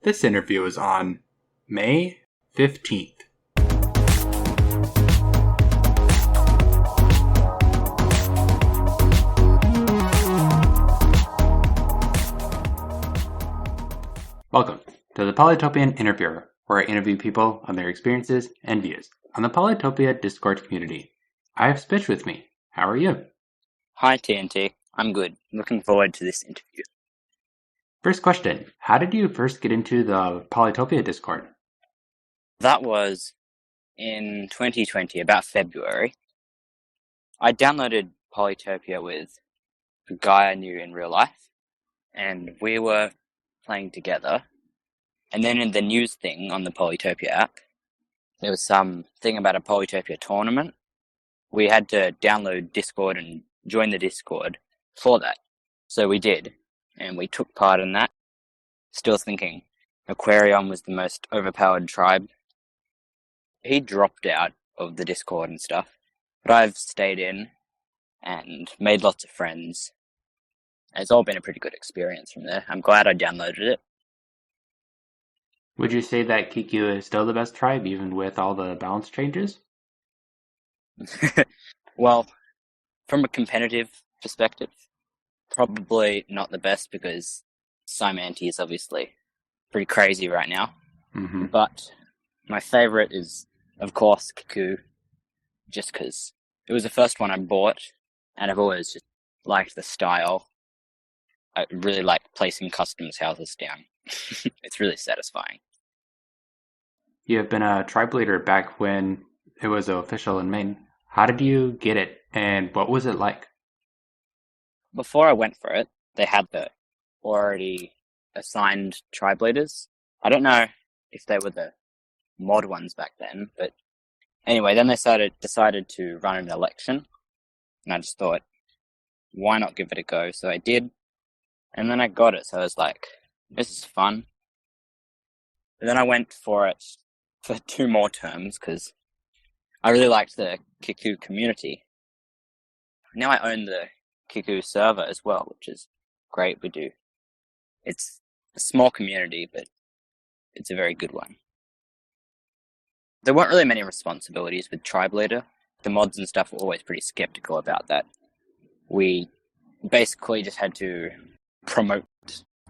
This interview is on May 15th. Welcome to the Polytopian Interviewer, where I interview people on their experiences and views on the Polytopia Discord community. I have Spitch with me. How are you? Hi TNT, I'm good. Looking forward to this interview. First question, how did you first get into the Polytopia Discord? That was in 2020, about February. I downloaded Polytopia with a guy I knew in real life, and we were playing together. And then in the news thing on the Polytopia app, there was some thing about a Polytopia tournament. We had to download Discord and join the Discord for that. So we did, and we took part in that. Still thinking Aquarium was the most overpowered tribe. He dropped out of the Discord and stuff, but I've stayed in and made lots of friends. It's all been a pretty good experience from there. I'm glad I downloaded it. Would you say that Kickoo is still the best tribe, even with all the balance changes? Well, from a competitive perspective, probably not the best because Cymanti is obviously pretty crazy right now. Mm-hmm. But my favorite is, of course, Kickoo, just because it was the first one I bought, and I've always just liked the style. I really like placing customs houses down. It's really satisfying. You have been a tribe leader back when it was official in Maine. How did you get it, and what was it like? Before I went for it, they had the already assigned tribe leaders. I don't know if they were the mod ones back then, but anyway, then they decided to run an election, and I just thought, why not give it a go? So I did, and then I got it, so I was like, this is fun. And then I went for it for 2 more terms, because I really liked the Kickoo community. Now I own the Kickoo server as well, which is great. It's a small community, but it's a very good one. There weren't really many responsibilities with tribe leader. The mods and stuff were always pretty skeptical about that. We basically just had to promote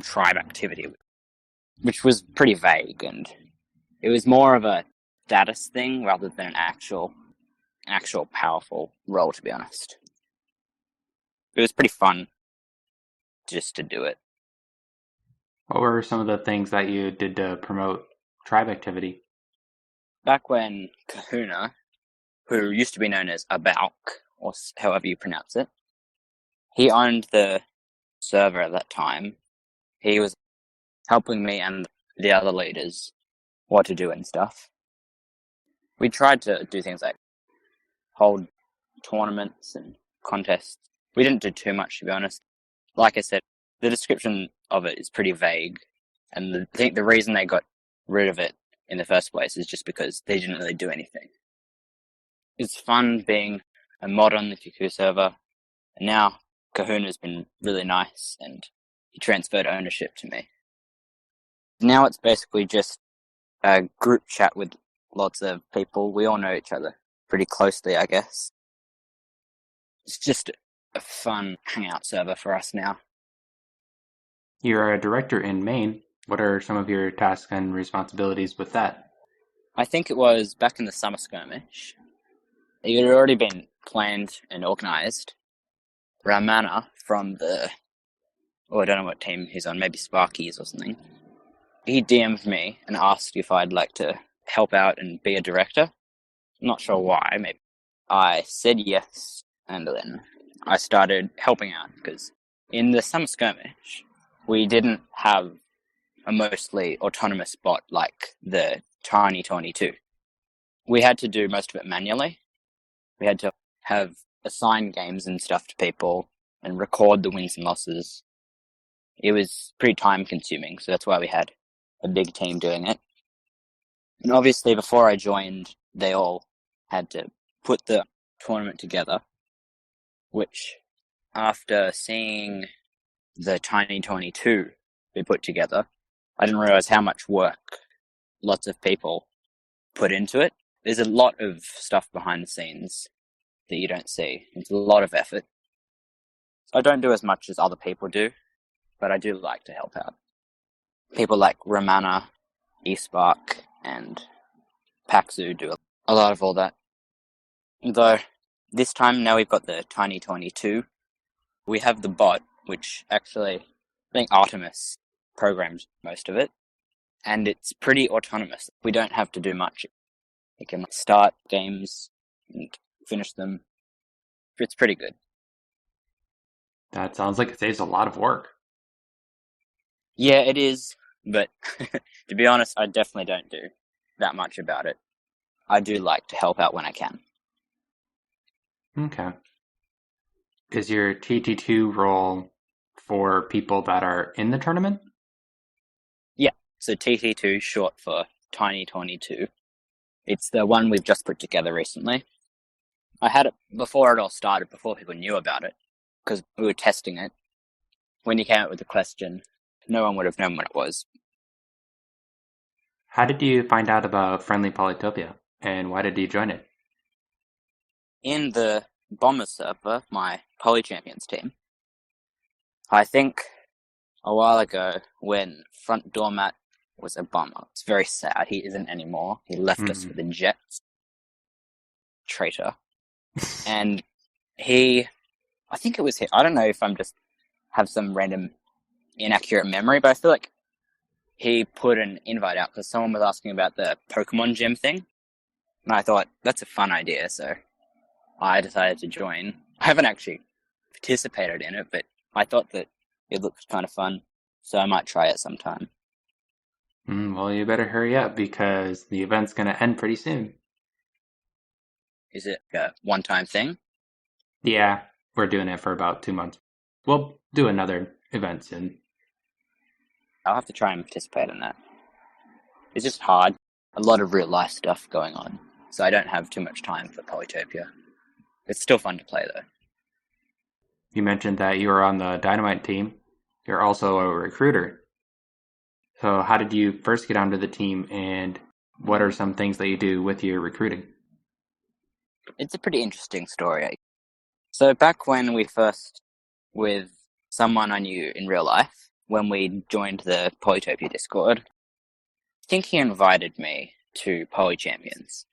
tribe activity, which was pretty vague, and it was more of a status thing rather than an actual powerful role, to be honest. It was pretty fun just to do it. What were some of the things that you did to promote tribe activity? Back when Kahuna, who used to be known as Abalk, or however you pronounce it, he owned the server at that time. He was helping me and the other leaders what to do and stuff. We tried to do things like hold tournaments and contests. We didn't do too much, to be honest. Like I said, the description of it is pretty vague, and I think the reason they got rid of it in the first place is just because they didn't really do anything. It's fun being a mod on the Kickoo server, and now Kahuna's been really nice, and he transferred ownership to me. Now it's basically just a group chat with lots of people. We all know each other pretty closely, I guess. It's just a fun hangout server for us now. You're a director in Maine. What are some of your tasks and responsibilities with that? I think it was back in the summer skirmish. It had already been planned and organised. Ramana from I don't know what team he's on, maybe Sparkies or something. He DM'd me and asked if I'd like to help out and be a director. I'm not sure why, maybe. I said yes, and then I started helping out, because in the summer skirmish, we didn't have a mostly autonomous bot like the Tnt2. We had to do most of it manually. We had to have assigned games and stuff to people and record the wins and losses. It was pretty time consuming, so that's why we had a big team doing it. And obviously before I joined, they all had to put the tournament together, which after seeing the Tnt2 be put together, I didn't realize how much work lots of people put into it. There's a lot of stuff behind the scenes that you don't see. It's a lot of effort. I don't do as much as other people do, but I do like to help out. People like Romana, Espark, and Paxu do a lot of all that. Though this time now we've got the Tiny22. We have the bot, which actually, I think Artemis programs most of it, and it's pretty autonomous. We don't have to do much. It can start games and finish them. It's pretty good. That sounds like it saves a lot of work. Yeah, it is, but to be honest, I definitely don't do that much about it. I do like to help out when I can. Okay. Is your TT2 roll for people that are in the tournament? Yeah, so TT2, short for Tiny22. It's the one we've just put together recently. I had it before it all started, before people knew about it, because we were testing it. When you came up with the question, no one would have known what it was. How did you find out about Friendly Polytopia, and why did you join it? In the Bomber server, my Poly Champions team, I think a while ago when Front DoorMatt was a bomber. It's very sad. He isn't anymore. He left us for the Jets. Traitor. And I think it was him. I don't know if I'm just have some random inaccurate memory, but I feel like he put an invite out because someone was asking about the Pokemon gym thing. And I thought, that's a fun idea, so I decided to join. I haven't actually participated in it, but I thought that it looked kind of fun, so I might try it sometime. Well, you better hurry up because the event's going to end pretty soon. Is it a one-time thing? Yeah, we're doing it for about 2 months. We'll do another event soon. I'll have to try and participate in that. It's just hard. A lot of real-life stuff going on, so I don't have too much time for Polytopia. It's still fun to play, though. You mentioned that you were on the Dynamite team. You're also a recruiter. So how did you first get onto the team, and what are some things that you do with your recruiting? It's a pretty interesting story. So back when we first, with someone I knew in real life, when we joined the Polytopia Discord, I think he invited me to Poly Champions.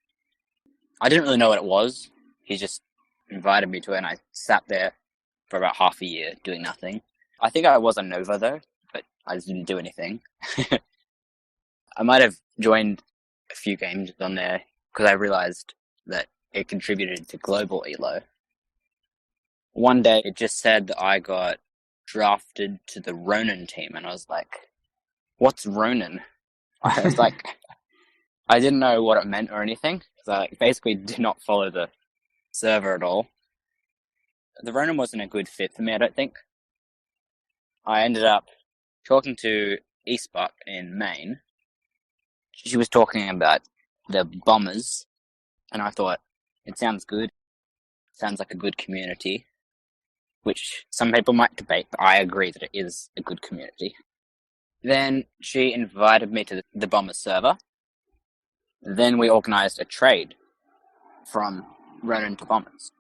I didn't really know what it was. He just invited me to it, and I sat there for about half a year doing nothing. I think I was a Nova, though, but I just didn't do anything. I might have joined a few games on there because I realized that it contributed to global ELO. One day it just said that I got drafted to the Ronin team, and I was like, what's Ronin? I was like, I didn't know what it meant or anything, because I basically did not follow the server at all. The Ronin wasn't a good fit for me, I don't think. I ended up talking to Espark in Maine. She was talking about the Bombers, and I thought, it sounds good. Sounds like a good community, which some people might debate, but I agree that it is a good community. Then she invited me to the Bombers server. Then we organized a trade from Ronin to Bombers.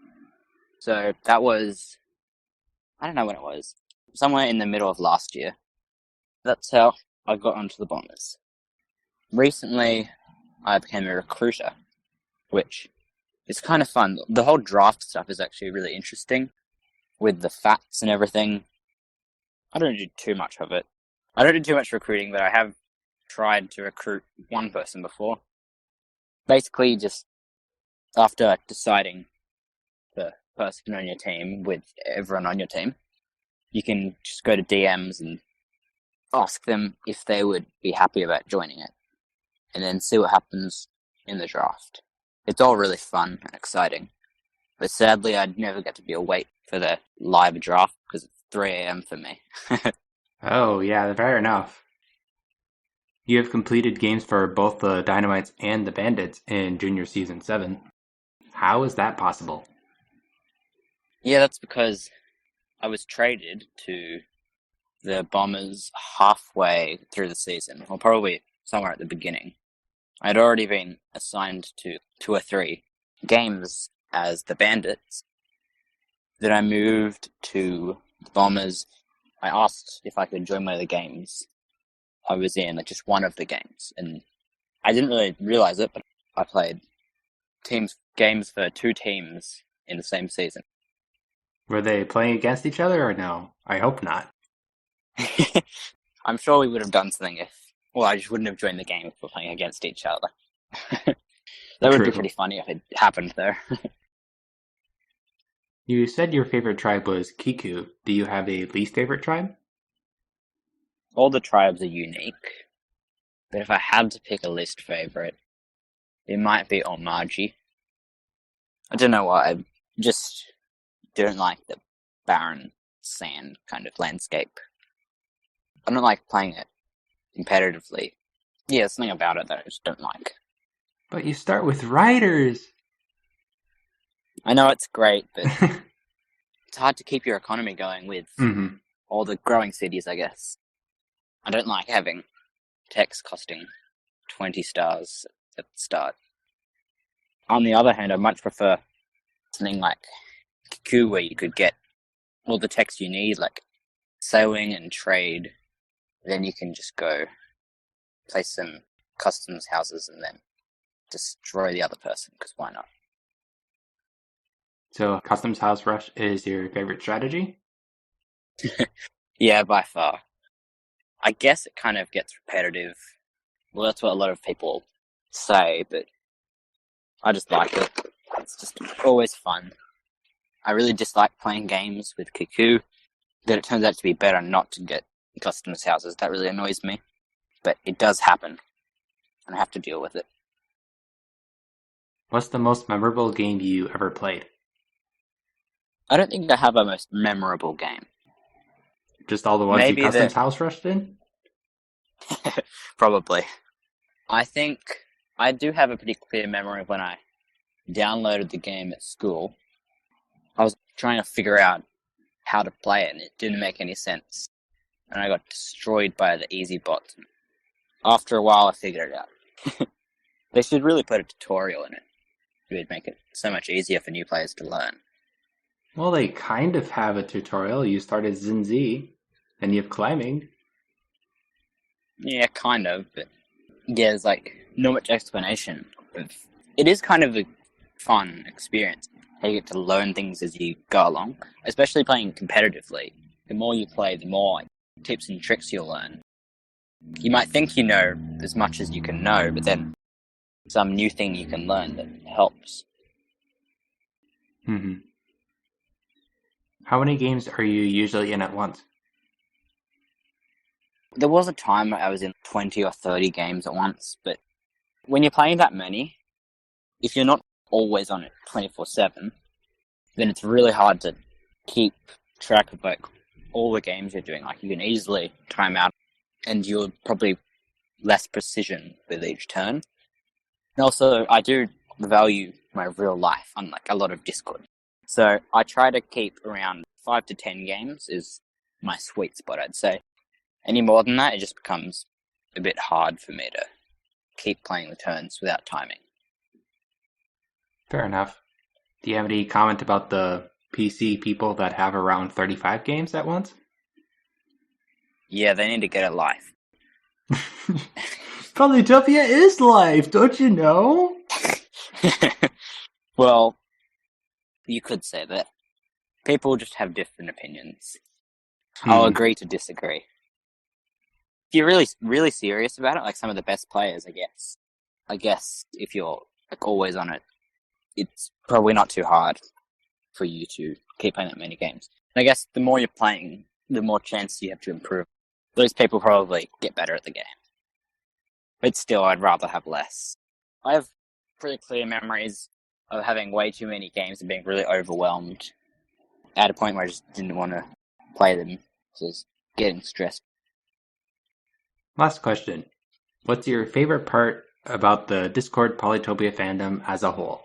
So that was, I don't know when it was, somewhere in the middle of last year. That's how I got onto the Bombers. Recently, I became a recruiter, which is kind of fun. The whole draft stuff is actually really interesting, with the facts and everything. I don't do too much of it. I don't do too much recruiting, but I have tried to recruit one person before. Basically, just after deciding the person on your team with everyone on your team, you can just go to DMs and ask them if they would be happy about joining it, and then see what happens in the draft. It's all really fun and exciting, but sadly I'd never get to be awake for the live draft because it's 3 a.m. for me. Oh, yeah, fair enough. You have completed games for both the Dynamites and the Bandits in Junior Season 7. How is that possible? Yeah, that's because I was traded to the Bombers halfway through the season, or probably somewhere at the beginning. I'd already been assigned to 2 or 3 games as the Bandits. Then I moved to the Bombers. I asked if I could join one of the games I was in, like just one of the games, and I didn't really realize it, but I played games for 2 teams in the same season. Were they playing against each other or no? I hope not. I'm sure we would have done something I just wouldn't have joined the game if we're playing against each other. That would be pretty funny if it happened, though. You said your favorite tribe was Kickoo. Do you have a least favorite tribe? All the tribes are unique, but if I had to pick a least favorite, it might be Omaji. I don't know why, I just don't like the barren sand kind of landscape. I don't like playing it competitively. Yeah, there's something about it that I just don't like. But you start with riders! I know it's great, but it's hard to keep your economy going with all the growing cities, I guess. I don't like having techs costing 20 stars at the start. On the other hand, I much prefer something like Kickoo, where you could get all the techs you need, like sailing and trade. Then you can just go place some customs houses and then destroy the other person, because why not? So customs house rush is your favorite strategy? Yeah, by far. I guess it kind of gets repetitive. Well, that's what a lot of people say, but I just like it. It's just always fun. I really dislike playing games with Kickoo, that it turns out to be better not to get customs houses. That really annoys me. But it does happen, and I have to deal with it. What's the most memorable game you ever played? I don't think I have a most memorable game. Just all the ones you customs house rushed in? Probably. I think I do have a pretty clear memory of when I downloaded the game at school. I was trying to figure out how to play it, and it didn't make any sense. And I got destroyed by the easy bots. After a while, I figured it out. They should really put a tutorial in it. It would make it so much easier for new players to learn. Well, they kind of have a tutorial. You start as Zinzi, then you have climbing. Yeah, kind of, but yeah, there's like not much explanation. It is kind of a fun experience. You get to learn things as you go along, especially playing competitively. The more you play, the more tips and tricks you'll learn. You might think you know as much as you can know, but then some new thing you can learn that helps. How many games are you usually in at once? There was a time I was in 20 or 30 games at once, but when you're playing that many, if you're not always on it 24/7, then it's really hard to keep track of like all the games you're doing. Like you can easily time out, and you're probably less precision with each turn. And also, I do value my real life, unlike a lot of Discord. So I try to keep around 5 to 10 games is my sweet spot, I'd say. Any more than that, it just becomes a bit hard for me to keep playing the turns without timing. Fair enough. Do you have any comment about the PC people that have around 35 games at once? Yeah, they need to get a life. Polytopia is life, don't you know? Well, you could say that. People just have different opinions. I'll agree to disagree. If you're really, really serious about it, like some of the best players, I guess if you're like always on it, it's probably not too hard for you to keep playing that many games. And I guess the more you're playing, the more chance you have to improve. Those people probably get better at the game. But still, I'd rather have less. I have pretty clear memories of having way too many games and being really overwhelmed at a point where I just didn't want to play them. So I was getting stressed. Last question. What's your favorite part about the Discord Polytopia fandom as a whole?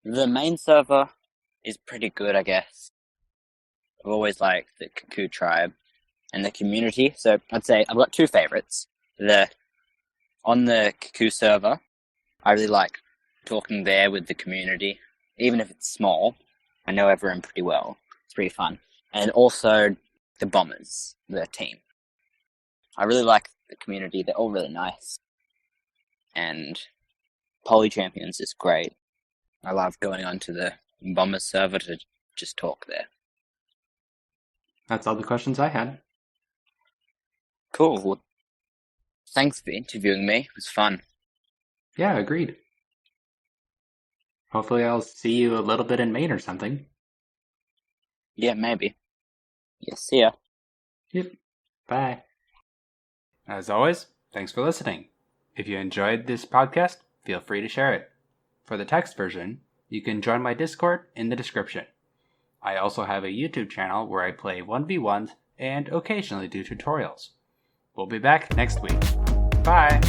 The main server is pretty good, I guess. I've always liked the Kickoo tribe and the community. So I'd say I've got two favorites. On the Kickoo server, I really like talking there with the community, even if it's small. I know everyone pretty well. It's pretty fun. And also the Bombers, the team. I really like the community. They're all really nice. And Poly Champions is great. I love going onto the Bombers server to just talk there. That's all the questions I had. Cool. Well, thanks for interviewing me. It was fun. Yeah, agreed. Hopefully I'll see you a little bit in Maine or something. Yeah, maybe. Yeah, see ya. Yep. Bye. As always, thanks for listening. If you enjoyed this podcast, feel free to share it. For the text version, you can join my Discord in the description. I also have a YouTube channel where I play 1v1s and occasionally do tutorials. We'll be back next week. Bye!